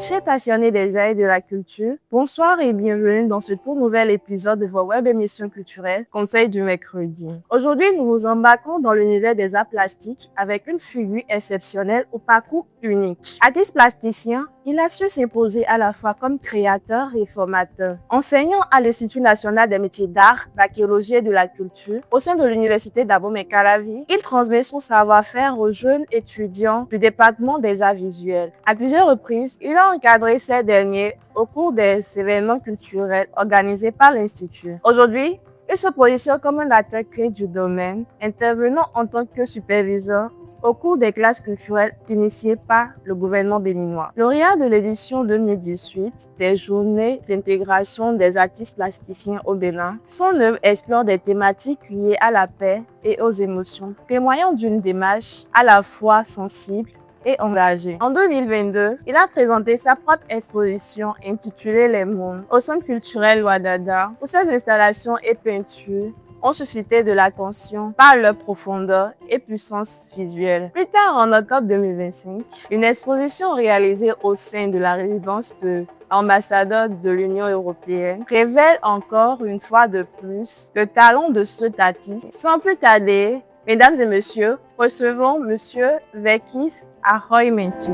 Chers passionnés des arts et de la culture, bonsoir et bienvenue dans ce tout nouvel épisode de vos web émissions culturelles Conseil du mercredi. Aujourd'hui, nous vous embarquons dans l'univers des arts plastiques avec une figure exceptionnelle au parcours unique. Artiste plasticien, il a su s'imposer à la fois comme créateur et formateur. Enseignant à l'Institut national des métiers d'art, d'archéologie et de la culture au sein de l'université d'Abomey-Calavi, il transmet son savoir-faire aux jeunes étudiants du département des arts visuels. À plusieurs reprises, il a encadré ces derniers au cours des événements culturels organisés par l'Institut. Aujourd'hui, il se positionne comme un acteur clé du domaine, intervenant en tant que superviseur au cours des classes culturelles initiées par le gouvernement béninois. Lauréat de l'édition 2018 des Journées d'intégration des artistes plasticiens au Bénin, son œuvre explore des thématiques liées à la paix et aux émotions, témoignant d'une démarche à la fois sensible et engagée. En 2022, il a présenté sa propre exposition intitulée Les Mondes au Centre culturel Ouadada, où ses installations et peintures ont suscité de l'attention par leur profondeur et puissance visuelle. Plus tard, en octobre 2025, une exposition réalisée au sein de la résidence de l'ambassadeur de l'Union européenne révèle encore une fois de plus le talent de cet artiste. Sans plus tarder, mesdames et messieurs, recevons Monsieur Vekis Ahoy-Mechi.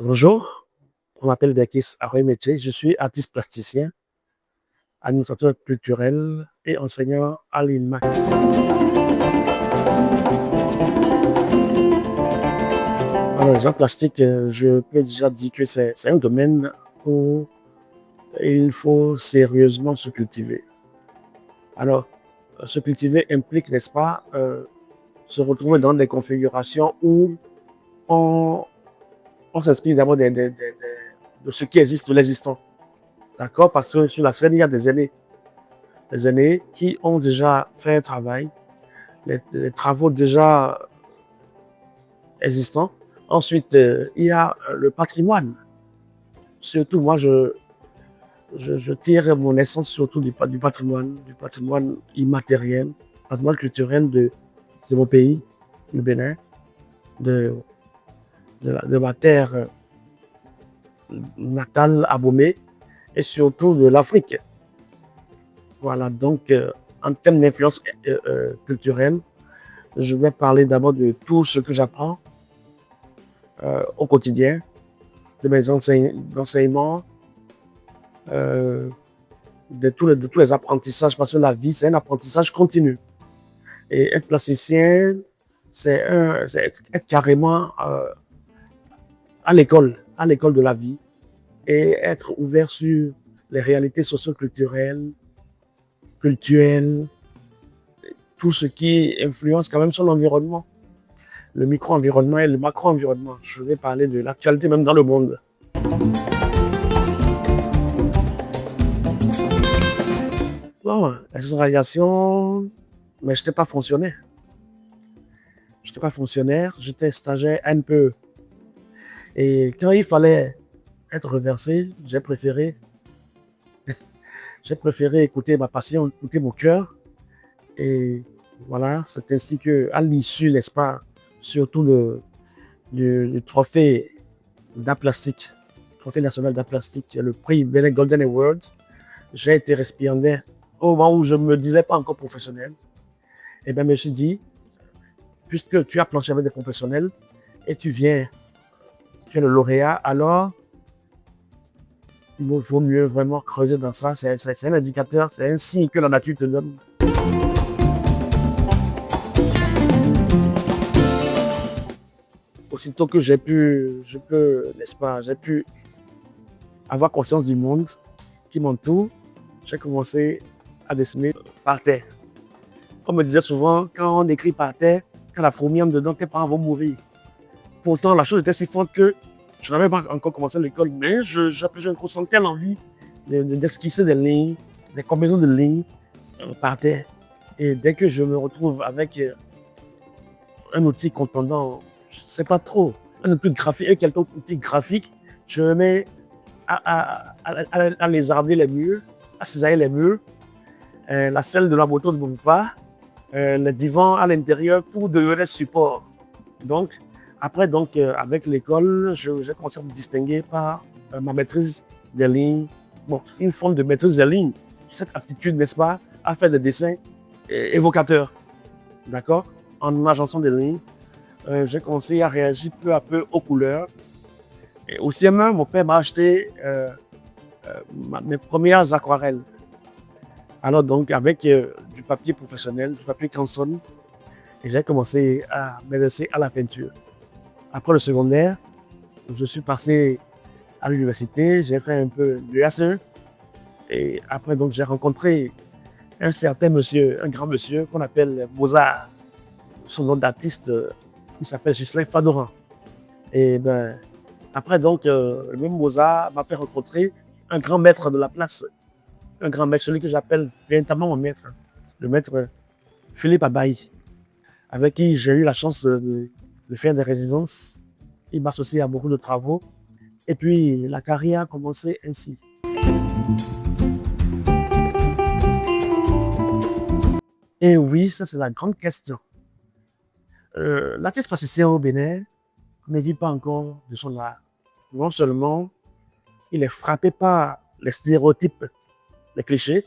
Bonjour, je m'appelle Vekis Ahoy-Mechi, je suis artiste plasticien, administrateur culturel et enseignant à l'INMAC. Alors, les arts plastiques, je peux déjà dire que c'est un domaine où il faut sérieusement se cultiver. Alors, se cultiver implique, n'est-ce pas, se retrouver dans des configurations où on s'inspire d'abord de ce qui existe, de l'existant. D'accord? Parce que sur la scène, il y a des aînés qui ont déjà fait un travail, les travaux déjà existants. Ensuite, il y a le patrimoine. Surtout, moi, je tire mon essence surtout du patrimoine immatériel, patrimoine culturel de mon pays, le Bénin, de ma terre natale, Abomey, et surtout de l'Afrique. Voilà, donc en termes d'influence culturelle, je vais parler d'abord de tout ce que j'apprends au quotidien, de mes enseignements, de tous les apprentissages, parce que la vie, c'est un apprentissage continu. Et être plasticien, c'est être carrément à l'école de la vie et être ouvert sur les réalités socio-culturelles, tout ce qui influence quand même sur l'environnement, le micro-environnement et le macro-environnement. Je vais parler de l'actualité même dans le monde. Bon, l'expatriation, mais je n'étais pas fonctionnaire. J'étais stagiaire NPE. Et quand il fallait être reversé, j'ai préféré écouter ma passion, écouter mon cœur. Et voilà, c'est ainsi qu'à l'issue, n'est-ce pas, surtout le trophée d'art plastique, trophée national d'art plastique, le prix Bénin Golden Award, j'ai été récipiendaire au moment où je ne me disais pas encore professionnel. Et bien, je me suis dit, puisque tu as planché avec des professionnels et tu es le lauréat, alors il vaut mieux vraiment creuser dans ça. C'est un indicateur, c'est un signe que la nature te donne. Aussitôt que j'ai pu avoir conscience du monde qui m'entoure, j'ai commencé à dessiner par terre. On me disait souvent, quand on écrit par terre, quand la fourmi entre dedans, tes parents vont mourir. Pourtant, la chose était si forte que je n'avais pas encore commencé l'école, mais je ressentais l'envie d'esquisser des lignes, des combinaisons de lignes par terre. Et dès que je me retrouve avec un outil contondant, je ne sais pas trop, un outil graphique, quelques outils graphiques, je me mets à lézarder les murs, à cisailler les murs, la selle de la moto de mon papa, les divans à l'intérieur pour devenir support. Donc, après, avec l'école, j'ai commencé à me distinguer par ma maîtrise des lignes. Bon, une forme de maîtrise des lignes. Cette aptitude, n'est-ce pas, à faire des dessins évocateurs. D'accord? En agençant des lignes, j'ai commencé à réagir peu à peu aux couleurs. Et au CM1, mon père m'a acheté mes premières aquarelles. Alors donc, avec du papier professionnel, du papier Canson, et j'ai commencé à m'intéresser à la peinture. Après le secondaire, je suis passé à l'université, j'ai fait un peu de SE. Et après, donc, j'ai rencontré un certain monsieur, un grand monsieur qu'on appelle Mozart. Son nom d'artiste, il s'appelle Ghislain Fadoran. Et ben, après, donc, le même Mozart m'a fait rencontrer un grand maître de la place. Un grand maître, celui que j'appelle véritablement mon maître. Le maître Philippe Abaï, avec qui j'ai eu la chance de faire des résidences. Il m'a associé à beaucoup de travaux. Et puis, la carrière a commencé ainsi. Et oui, ça c'est la grande question. L'artiste plasticien au Bénin ne dit pas encore de son art. Non seulement il est frappé par les stéréotypes, les clichés,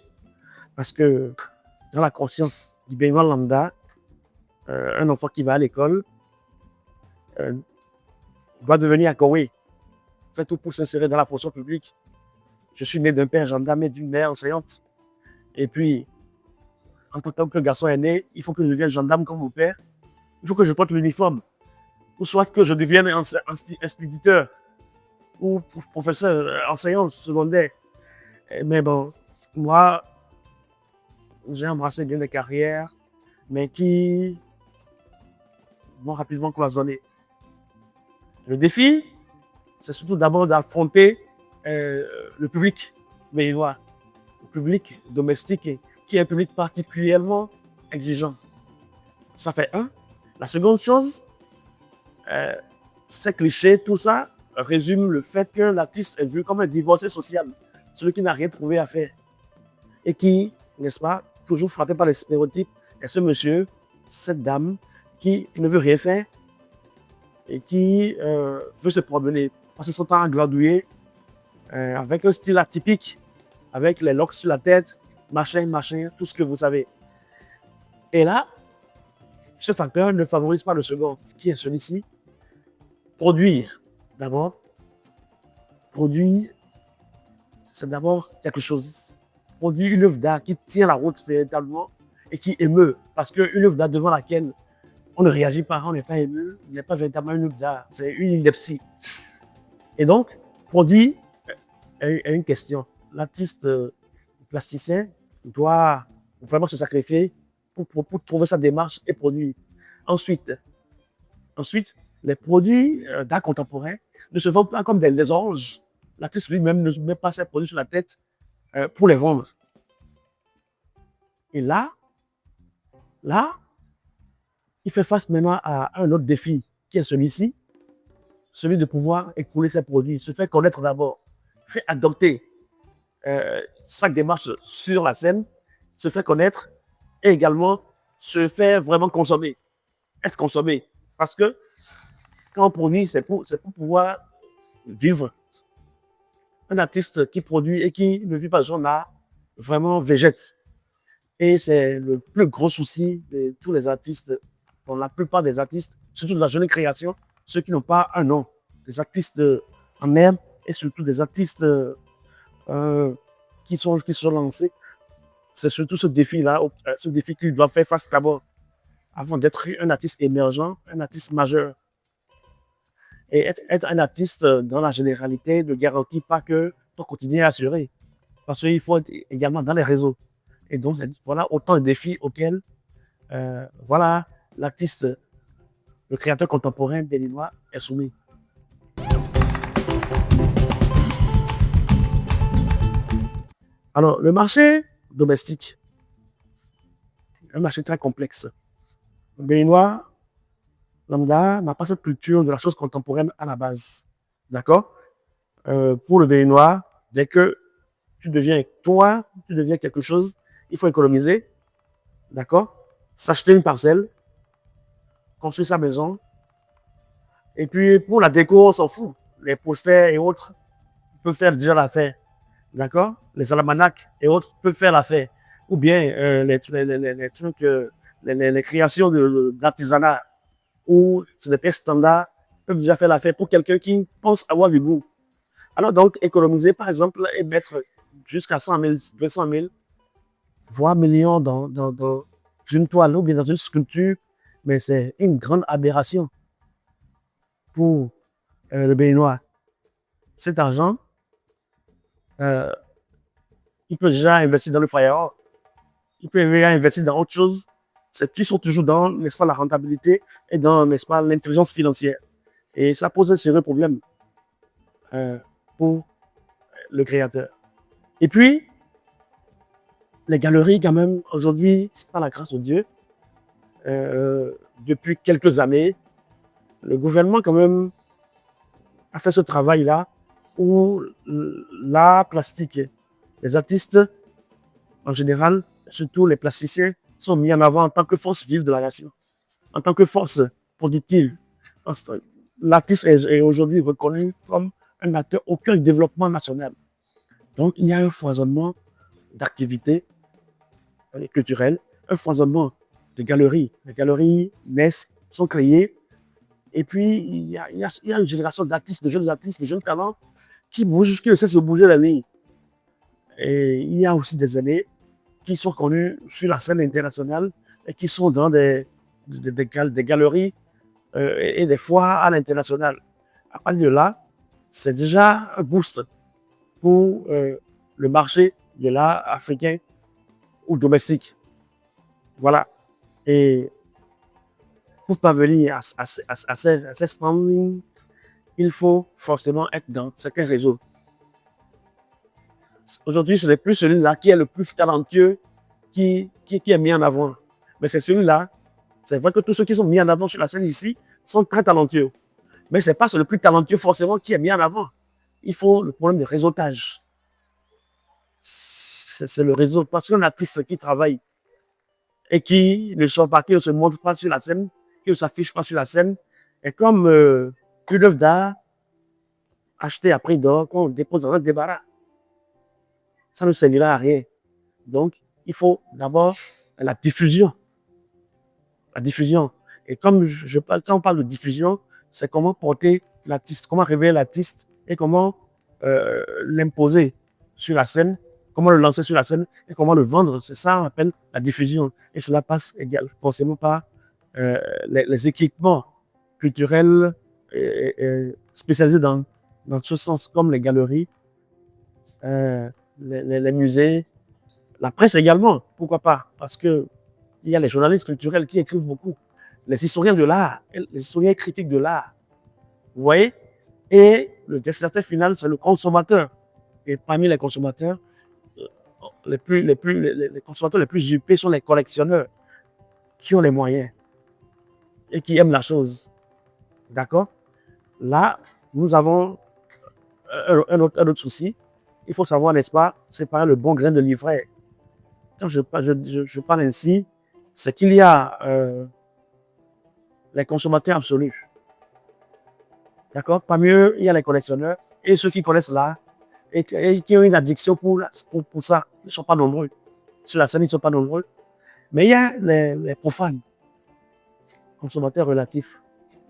parce que dans la conscience du Béninois lambda, un enfant qui va à l'école doit devenir accouré, fait tout pour s'insérer dans la fonction publique. Je suis né d'un père gendarme et d'une mère enseignante. Et puis, en tant que garçon est né, il faut que je devienne gendarme comme mon père. Il faut que je porte l'uniforme. Ou soit que je devienne instituteur ou professeur, enseignant secondaire. Mais bon, moi, j'ai embrassé bien des carrières, mais qui vont rapidement cloisonner. Le défi, c'est surtout d'abord d'affronter le public béninois, le public domestique, qui est un public particulièrement exigeant. Ça fait un. La seconde chose, ces clichés, tout ça, résume le fait que l'artiste est vu comme un divorcé social, celui qui n'a rien trouvé à faire et qui, n'est-ce pas, toujours frappé par les stéréotypes, est ce monsieur, cette dame qui ne veut rien faire et qui veut se promener, passer son temps à glandouiller avec un style atypique, avec les locks sur la tête, machin, tout ce que vous savez. Et là, ce facteur ne favorise pas le second, qui est celui-ci. Produire, d'abord. Produire, c'est d'abord quelque chose. Produire une œuvre d'art qui tient la route véritablement et qui émeut. Parce qu'une œuvre d'art devant laquelle on ne réagit pas, on n'est pas ému, n'est pas véritablement une œuvre d'art, c'est une ineptie. Et donc, produire est une question. L'artiste plasticien doit vraiment se sacrifier pour trouver sa démarche et produire. Ensuite, les produits d'art contemporain ne se vendent pas comme des oranges. L'artiste lui-même ne met pas ses produits sur la tête pour les vendre. Et là, il fait face maintenant à un autre défi, qui est celui-ci, celui de pouvoir écouler ses produits, se faire connaître d'abord, faire adopter sa démarche sur la scène, se faire connaître et également se faire vraiment consommer, être consommé. Parce que quand on produit, c'est pour pouvoir vivre. Un artiste qui produit et qui ne vit pas son art, vraiment végète. Et c'est le plus gros souci de tous les artistes, pour la plupart des artistes, surtout de la jeune création, ceux qui n'ont pas un nom. Des artistes en herbe et surtout des artistes qui se sont lancés. C'est surtout ce défi-là, ce défi qu'ils doivent faire face d'abord, avant d'être un artiste émergent, un artiste majeur. Et être un artiste dans la généralité ne garantit pas que ton quotidien est assuré. Parce qu'il faut être également dans les réseaux. Et donc, voilà autant de défis auxquels voilà, l'artiste, le créateur contemporain béninois est soumis. Alors, le marché domestique, un marché très complexe. Le Béninois lambda n'a pas cette culture de la chose contemporaine à la base. D'accord? Pour le Béninois, dès que tu deviens quelque chose, il faut économiser. D'accord? s'acheter une parcelle, construire sa maison. Et puis, pour la déco, on s'en fout. Les posters et autres peuvent faire déjà l'affaire. D'accord? Les almanachs et autres peuvent faire l'affaire. Ou bien les trucs, les créations d'artisanat ou c'est des pièces standards peuvent déjà faire l'affaire pour quelqu'un qui pense avoir du goût. Alors donc, économiser par exemple et mettre jusqu'à 100 000, 200 000, voire millions dans une toile ou bien dans une sculpture, mais c'est une grande aberration pour le Béninois. Cet argent, il peut déjà investir dans le firework, il peut déjà investir dans autre chose. Ils sont toujours dans, n'est-ce pas, la rentabilité et dans, n'est-ce pas, l'intelligence financière. Et ça pose un sérieux problème pour le créateur. Et puis, les galeries, quand même, aujourd'hui, par la grâce de Dieu, depuis quelques années, le gouvernement, quand même, a fait ce travail-là où l'art plastique, les artistes, en général, surtout les plasticiens, sont mis en avant en tant que force vive de la nation, en tant que force productive. L'artiste est aujourd'hui reconnu comme un acteur au cœur du développement national. Donc, il y a un foisonnement d'activités culturelles, un foisonnement de galeries. Les galeries naissent, sont créées, et puis il y a une génération d'artistes, de jeunes talents qui bougent, qui ne cessent de bouger la ligne. Et il y a aussi des années qui sont connus sur la scène internationale et qui sont dans des galeries et des foires à l'international. À partir de là, c'est déjà un boost pour le marché de l'art africain ou domestique. Voilà. Et pour parvenir à ces standings, il faut forcément être dans certains réseaux. Aujourd'hui, ce n'est plus celui-là qui est le plus talentueux qui est mis en avant. Mais c'est celui-là. C'est vrai que tous ceux qui sont mis en avant sur la scène ici sont très talentueux. Mais ce n'est pas le plus talentueux forcément qui est mis en avant. Il faut le problème de réseautage. C'est le réseau. Parce qu'un artiste qui travaille et qui ne sort pas, qui ne se montre pas sur la scène, qui ne s'affiche pas sur la scène, est comme une œuvre d'art achetée à prix d'or qu'on dépose dans un débarras. Ça ne servira à rien. Donc, il faut d'abord la diffusion. La diffusion. Et comme quand on parle de diffusion, c'est comment porter l'artiste, comment révéler l'artiste et comment l'imposer sur la scène, comment le lancer sur la scène et comment le vendre. C'est ça qu'on appelle la diffusion. Et cela passe forcément par les équipements culturels spécialisés dans ce sens, comme les galeries, les musées, la presse également, pourquoi pas, parce que il y a les journalistes culturels qui écrivent beaucoup, les historiens de l'art, les historiens critiques de l'art, vous voyez, et le destinataire final, c'est le consommateur. Et parmi les consommateurs, les consommateurs les plus huppés sont les collectionneurs qui ont les moyens et qui aiment la chose. D'accord? Là, nous avons un autre souci. Il faut savoir, n'est-ce pas, séparer le bon grain de l'ivraie. Quand je parle ainsi, c'est qu'il y a les consommateurs absolus. D'accord? Parmi eux, il y a les collectionneurs et ceux qui connaissent l'art et qui ont une addiction pour ça. Ils ne sont pas nombreux. Sur la scène, ils ne sont pas nombreux. Mais il y a les profanes, consommateurs relatifs.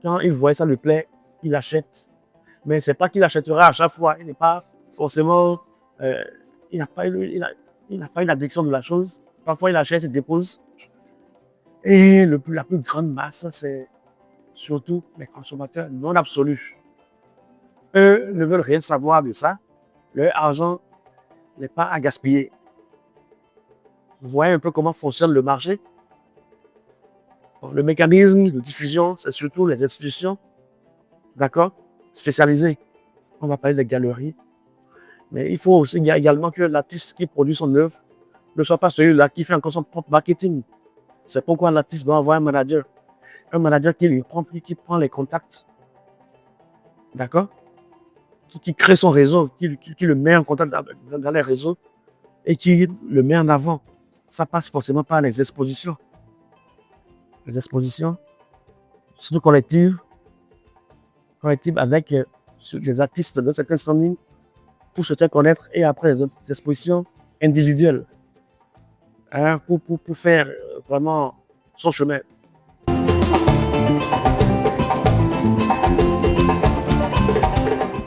Quand ils voient ça lui plaît, ils achètent. Mais ce n'est pas qu'il achètera à chaque fois. Il n'est pas forcément... il n'a pas une addiction de la chose. Parfois, il achète et dépose. Et la plus grande masse, c'est surtout les consommateurs non absolus. Eux ne veulent rien savoir de ça. Leur argent n'est pas à gaspiller. Vous voyez un peu comment fonctionne le marché. Le mécanisme de diffusion, c'est surtout les institutions, d'accord, spécialisées. On va parler des galeries. Mais il faut aussi également que l'artiste qui produit son œuvre ne soit pas celui-là qui fait encore son propre marketing. C'est pourquoi l'artiste doit avoir un manager. Un manager qui prend les contacts. D'accord? Qui crée son réseau, qui le met en contact dans les réseaux et qui le met en avant. Ça passe forcément par les expositions. les expositions, surtout collectives avec des artistes de certaines standings pour se faire connaître, et après les expositions individuelles, hein, pour faire vraiment son chemin.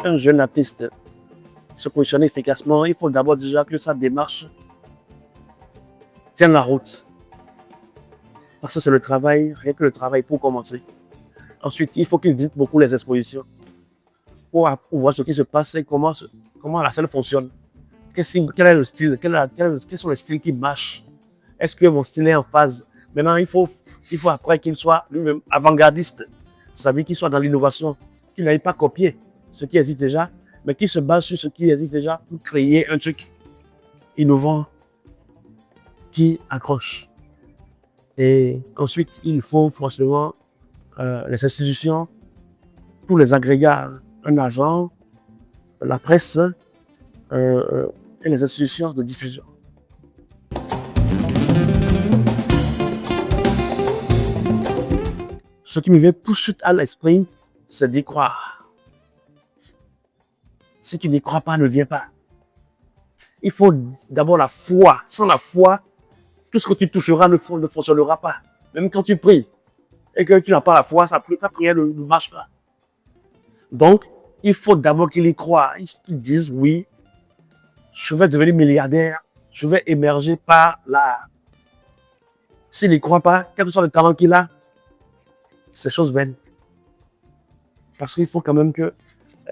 Un jeune artiste se positionner efficacement, il faut d'abord déjà que sa démarche tienne la route. Parce que c'est le travail, rien que le travail pour commencer. Ensuite, il faut qu'il visite beaucoup les expositions pour voir ce qui se passe et comment la scène fonctionne. Quel est le style, quels sont les styles qui marchent. Est-ce que mon style est en phase? Maintenant, il faut après qu'il soit lui-même avant-gardiste. Ça veut dire qu'il soit dans l'innovation, qu'il n'aille pas copier ce qui existe déjà, mais qu'il se base sur ce qui existe déjà pour créer un truc innovant qui accroche. Et ensuite, il faut forcément les institutions, tous les agrégats, un agent, la presse et les institutions de diffusion. Ce qui me vient tout de suite à l'esprit, c'est d'y croire. Si tu n'y crois pas, ne viens pas. Il faut d'abord la foi. Sans la foi, tout ce que tu toucheras ne fonctionnera pas. Même quand tu pries et que tu n'as pas la foi, ta prière ne marche pas. Donc, il faut d'abord qu'il y croit. Ils disent oui, je vais devenir milliardaire, je vais émerger par l'art. S'il n'y croit pas, quel que soit le talent qu'il a, c'est chose vaine. Parce qu'il faut quand même que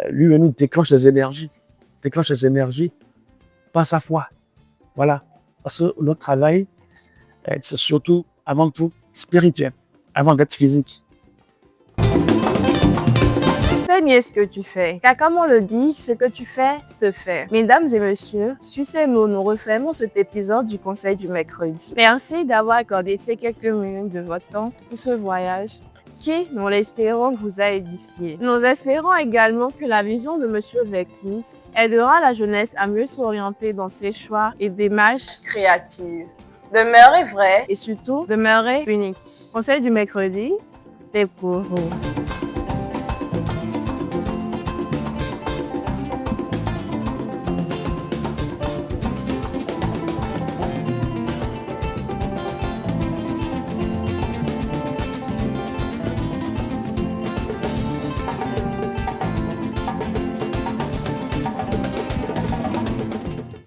lui nous déclenche les énergies. Par sa foi. Voilà. Parce que notre travail, c'est surtout, avant tout, spirituel, avant d'être physique. Fais bien ce que tu fais, car comme on le dit, ce que tu fais, te fait. Mesdames et messieurs, sur ces mots, nous refermons cet épisode du Conseil du mercredi. Merci d'avoir accordé ces quelques minutes de votre temps pour ce voyage qui, nous l'espérons, vous a édifié. Nous espérons également que la vision de M. Veklis aidera la jeunesse à mieux s'orienter dans ses choix et démarches créatives. Demeurez vrai et surtout, demeurez unique. Conseil du mercredi, c'est pour vous.